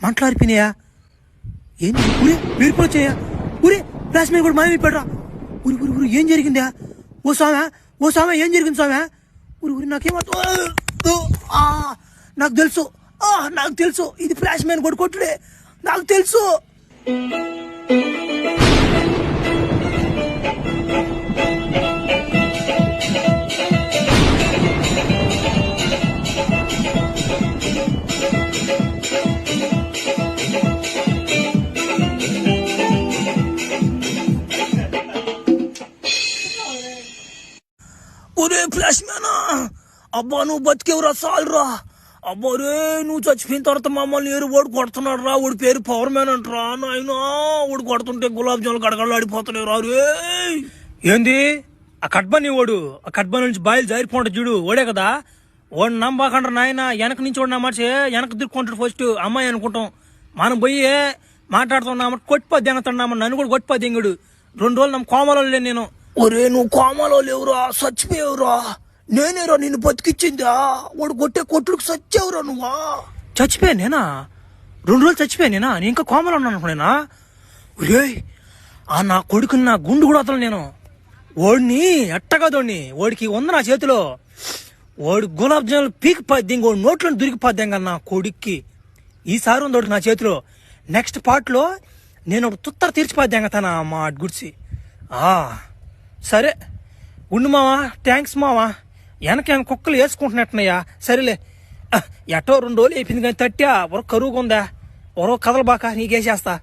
మాట్లాడిపోయినాయా? ఏంది ఊరే మీరు కూడా వచ్చాయా? ఊరే ఫ్లాష్ మ్యాన్ కూడా మాయమైపోయాడ్రా. ఊరి ఊరి ఊరి ఏం జరిగిందా? ఓ స్వామి ఏం జరిగింది స్వామి? ఊరి ఊరి నాకు తెలుసు ఇది ఫ్లాష్ మ్యాన్ కూడా కొట్టుడే, నాకు తెలుసు. ఒరే ఫ్లాష్ మ్యానా, అబ్బా నువ్వు బతికేవురా, సాలురా. అబ్బా రే, నువ్వు చచ్చిపోయిన తర్వాత మమ్మల్ని ఓడి కొడుతున్నాడు రా. ఓడి పేరు పవర్ మ్యాన్ అంటరా నాయనా. ఓడి కొడుతుంటే గులాబ్ జాములు గడగడలు ఆడిపోతున్నావు రా. రే ఏంది ఆ కట్బని ఓడు? ఆ కట్బని నుంచి బాయిలు జారిపోంటాడు చూడు, ఓడే కదా. ఓడి నమ్మకండ్రా నాయన. వెనక నుంచి ఓడి నమ్మచ్చే వెనక దిక్కుంటాడు. ఫస్ట్ అమ్మాయి అనుకుంటాం, మనం పోయి మాట్లాడుతున్నామని కొట్టిపోద్ది ఎంగతున్నామని నన్ను కూడా కొట్టిపోద్ది ఎంగుడు. 2 రోజులు నమ్మ కోమలో లేను నేను. ఒరే నువ్వు కోమలో లేవురా, చచ్చిపోయావురా. నేనేరా నిన్ను బతికిచ్చిందా? వాడు కొట్టే కొట్టుడికి చచ్చావురా నువ్వా. చచ్చిపోయా నేనా? 2 రోజులు చచ్చిపోయా నేనా? నేను ఇంకా కోమలో ఉన్నాను అనుకునేనా? ఒరే ఆ నా కొడుకుని నా గుండు కూడా వదలను నేను. ఓడిని ఎట్టగదోడిని, ఓడికి ఉంది నా చేతిలో. ఓడి గులాబ్ జాములు పీకిపోద్ది, ఇంకోటి నోట్లో దొరికిపోద్ది ఇంకా నా కొడుక్కి. ఈసారి ఉంది ఒకటి నా చేతిలో. నెక్స్ట్ పార్ట్లో నేను ఒక తుత్తర తీర్చిపోద్ది ఇంకా తన మా గుడిసి. సరే ఉండు మావా, థ్యాంక్స్ మావా. వెనక కుక్కలు వేసుకుంటున్నట్టున్నాయా? సరేలే, ఎటో 2 రోజులు అయిపోయింది కానీ తట్టా ఒర కరువుగా ఉందా, ఒరో కదలబాక నీకేసేస్తా.